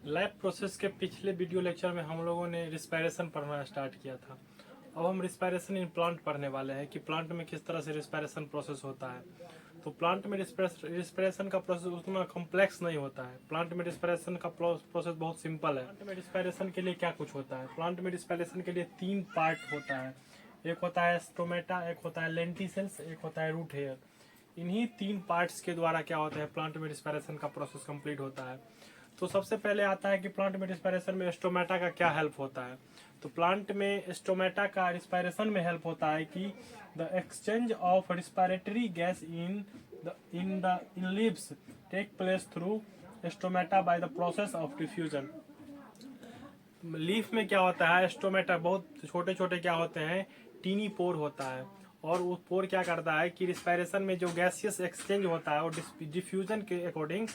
Lab process के पिछले video lecture में हम लोगों ने रिस्पायरेशन पढ़ना स्टार्ट किया था। अब हम रिस्पायरेशन इन प्लांट पढ़ने वाले हैं कि प्लांट में किस तरह से रिस्पायरेशन प्रोसेस होता है। तो प्लांट में रिस्पायरेशन का प्रोसेस उतना कॉम्प्लेक्स नहीं होता है। प्लांट में रिस्पायरेशन का प्रोसेस बहुत सिंपल है। प्लांट में रिस्पायरेशन के लिए क्या कुछ होता है? प्लांट में रिस्पायरेशन के लिए 3 पार्ट होता है। एक होता है स्टोमेटा, एक होता है लेंटिसेल्स, एक होता है रूट हेयर। इन्हीं 3 पार्ट्स के द्वारा क्या होता है, प्लांट में रिस्पायरेशन का प्रोसेस कंप्लीट होता है। तो सबसे पहले आता है कि प्लांट में रिस्पायरेशन में स्टोमेटा का क्या हेल्प होता है। तो प्लांट में स्टोमेटा का रिस्पायरेशन में हेल्प होता है कि the exchange of respiratory gas in leaves take place through stomata by the process of diffusion. Leaf में क्या होता है, स्टोमेटा बहुत छोटे छोटे क्या होते हैं, टीनी पोर होता है। और वो पोर क्या करता है कि रिस्पायरेशन में जो गैसियस एक्सचेंज होता है और डिफ्यूजन के अकॉर्डिंग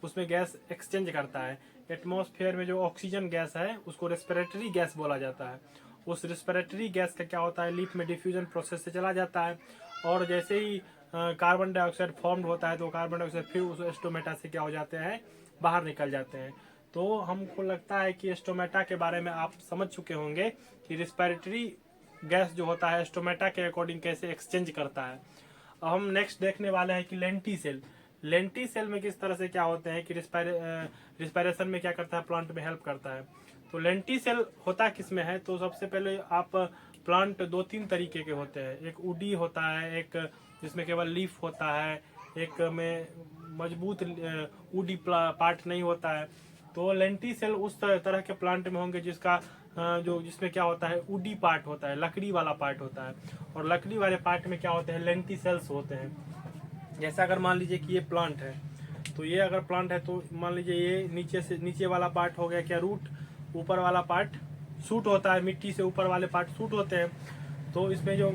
उसमें गैस एक्सचेंज करता है। एटमॉस्फेयर में जो ऑक्सीजन गैस है उसको रेस्पिरेटरी गैस बोला जाता है। उस रेस्पिरेटरी गैस का क्या होता है, लीफ में डिफ्यूजन प्रोसेस से चला जाता है। और जैसे ही कार्बन डाइऑक्साइड फॉर्म होता है तो कार्बन डाइऑक्साइड फिर उस स्टोमेटा से क्या हो जाते हैं, बाहर निकल जाते हैं। तो हमको लगता है कि स्टोमेटा के बारे में आप समझ चुके होंगे कि रिस्पायरेटरी गैस जो होता है स्टोमेटा के अकॉर्डिंग कैसे एक्सचेंज करता है। अब हम नेक्स्ट देखने वाले हैं कि लेंटी सेल। लेंटी सेल में किस तरह से क्या होते हैं कि रिस्पायरेशन में क्या करता है, प्लांट में हेल्प करता है। तो लेंटी सेल होता किस में है, तो सबसे पहले आप प्लांट 2-3 तरीके के होते हैं। एक उडी होता है, एक जिसमें केवल लीफ होता है, एक में मजबूत उडी पार्ट नहीं होता है। तो लेंटी सेल उस तरह के प्लांट में होंगे जिसका जो जिसमें क्या होता है, उडी पार्ट होता है, लकड़ी वाला पार्ट होता है। और लकड़ी वाले पार्ट में क्या होते हैं, लेंटी सेल्स होते हैं। जैसा अगर मान लीजिए कि ये प्लांट है, तो ये अगर प्लांट है तो मान लीजिए ये नीचे वाला पार्ट हो गया क्या, रूट। ऊपर वाला पार्ट सूट होता है, मिट्टी से ऊपर वाले पार्ट सूट होते हैं। तो इसमें जो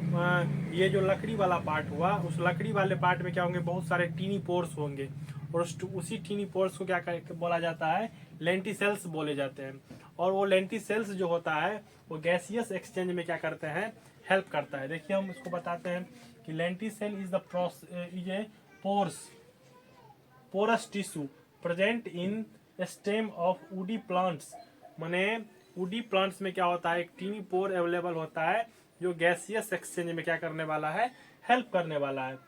ये जो लकड़ी वाला पार्ट हुआ, उस लकड़ी वाले पार्ट में क्या होंगे, बहुत सारे टीनी पोर्स होंगे। और उसी टीनी पोर्स को क्या बोला जाता है, लेंटिसेल्स बोले जाते हैं। और वो लेंटिसेल्स जो होता है वो गैसियस एक्सचेंज में क्या करते हैं, हेल्प करता है। देखिए हम इसको बताते हैं कि lenticel is a porous tissue present in stem of woody plants. माने वुडी प्लांट्स में क्या होता है, एक टीनी पोर अवेलेबल होता है जो गैसियस एक्सचेंज में क्या करने वाला है, हेल्प करने वाला है।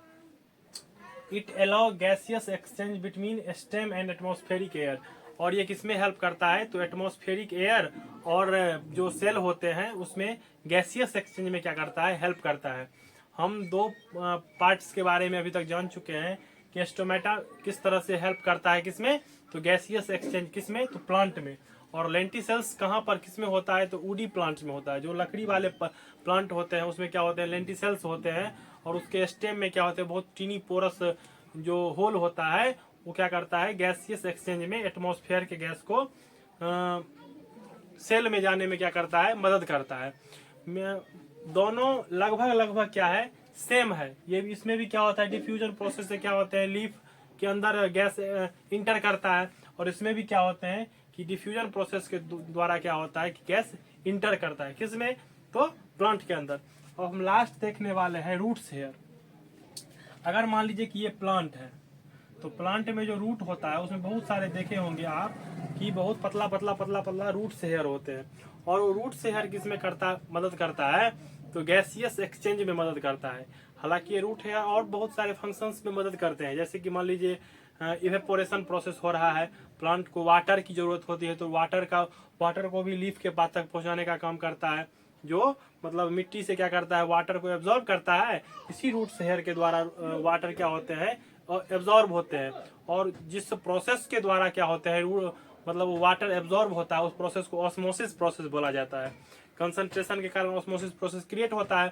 It allow gaseous exchange between stem and atmospheric air. और ये किसमें हेल्प करता है, तो एटमॉस्फेरिक एयर और जो सेल होते हैं उसमें गैसियस एक्सचेंज में क्या करता है, हेल्प करता है। हम 2 पार्ट्स के बारे में अभी तक जान चुके हैं कि स्टोमेटा किस तरह से हेल्प करता है, किसमें, तो गैसियस एक्सचेंज किसमें, तो प्लांट में। और लेंटिसेल्स कहाँ पर किसमें होता है, तो वुडी प्लांट्स में होता है। जो लकड़ी वाले प्लांट होते हैं उसमें क्या होते हैं, लेंटिसेल्स होते हैं। और उसके स्टेम में क्या होते हैं, बहुत टीनी पोरस जो होल होता है वो क्या करता है, गैसियस एक्सचेंज में एटमॉस्फेयर के गैस को सेल में जाने में क्या करता है, मदद करता है। दोनों लगभग क्या है, सेम है। ये भी इसमें भी क्या होता है, डिफ्यूजन प्रोसेस से क्या होते हैं, लीफ के अंदर गैस इंटर करता है। और इसमें भी क्या होते हैं कि डिफ्यूजन प्रोसेस के द्वारा क्या होता है कि गैस इंटर करता है, किसमें, तो प्लांट के अंदर। और हम लास्ट देखने वाले हैं रूट्स हेयर। अगर मान लीजिए कि ये प्लांट है, तो प्लांट में जो रूट होता है उसमें बहुत सारे देखे होंगे आप कि बहुत पतला पतला पतला पतला रूट हेयर होते हैं। और वो रूट हेयर किसमें मदद करता है, तो गैसियस एक्सचेंज में मदद करता है। हालांकि ये रूट हेयर और बहुत सारे फंक्शंस में मदद करते हैं। जैसे कि मान लीजिए इवेपोरेशन प्रोसेस हो रहा है, प्लांट को वाटर की जरूरत होती है, तो वाटर को भी लीफ के पास तक पहुंचाने का काम करता है। जो मतलब मिट्टी से क्या करता है, वाटर को एब्जॉर्ब करता है। इसी रूट हेयर के द्वारा वाटर क्या होते हैं, एब्जॉर्ब होते हैं। और जिस प्रोसेस के द्वारा क्या होते हैं, मतलब वाटर एब्जॉर्ब होता है, उस प्रोसेस को ऑस्मोसिस प्रोसेस बोला जाता है। कंसंट्रेशन के कारण ऑस्मोसिस प्रोसेस क्रिएट होता है।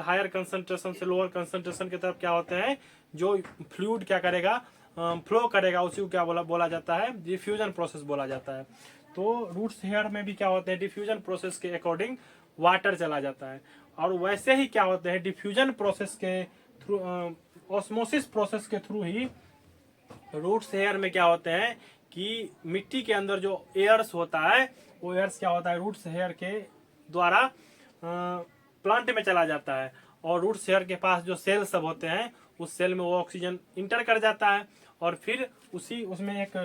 हायर कंसंट्रेशन से लोअर कंसंट्रेशन की तरफ क्या होते हैं, जो फ्लूइड क्या करेगा, फ्लो करेगा, उसी को क्या बोला जाता है, डिफ्यूजन प्रोसेस बोला जाता है। तो रूट्स हेयर में भी क्या होते हैं, डिफ्यूजन प्रोसेस के अकॉर्डिंग वाटर चला जाता है। और वैसे ही क्या होते हैं, डिफ्यूजन प्रोसेस के थ्रू, ऑस्मोसिस प्रोसेस के थ्रू ही रूट्स हेयर में क्या होते हैं कि मिट्टी के अंदर जो एयर्स होता है, वो एयर्स क्या होता है, रूट्स हेयर के द्वारा प्लांट में चला जाता है। और रूट्स हेयर के पास जो सेल सब होते हैं, उस सेल में वो ऑक्सीजन इंटर कर जाता है। और फिर उसमें एक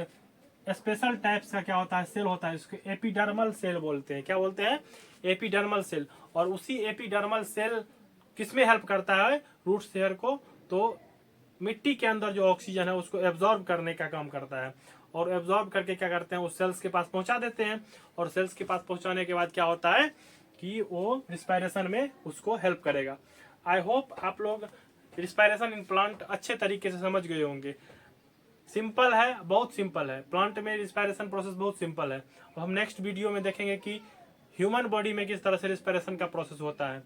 स्पेशल टाइप्स का क्या होता है सेल होता है, इसको एपिडर्मल सेल बोलते हैं। क्या बोलते हैं? Epidermal cell. और उसी एपिडर्मल सेल किसमें हेल्प करता है? रूट हेयर को। तो मिट्टी के अंदर जो ऑक्सीजन है उसको एब्जॉर्ब करने का काम करता है, और एब्जॉर्ब करके क्या करते हैं, उस सेल्स के पास पहुंचा देते हैं। और सेल्स के पास पहुंचाने के बाद क्या होता है कि वो रिस्पायरेशन में उसको हेल्प करेगा। आई होप आप लोग रिस्पायरेशन इन प्लांट अच्छे तरीके से समझ गए होंगे। सिंपल है, बहुत सिंपल है। प्लांट में रिस्पायरेशन प्रोसेस बहुत सिंपल है। और हम नेक्स्ट वीडियो में देखेंगे कि ह्यूमन बॉडी में किस तरह से रिस्पायरेशन का प्रोसेस होता है।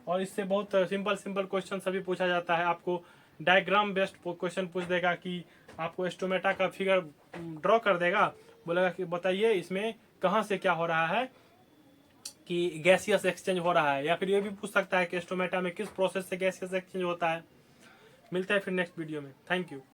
और इससे बहुत सिंपल सिंपल क्वेश्चन सभी पूछा जाता है। आपको डायग्राम बेस्ड क्वेश्चन पूछ देगा कि आपको स्टोमेटा का फिगर ड्रॉ कर देगा, बोलेगा कि बताइए इसमें कहाँ से क्या हो रहा है, कि गैसियस एक्सचेंज हो रहा है। या फिर ये भी पूछ सकता है कि स्टोमेटा में किस प्रोसेस से गैसियस एक्सचेंज होता है। मिलते हैं फिर नेक्स्ट वीडियो में। Thank you.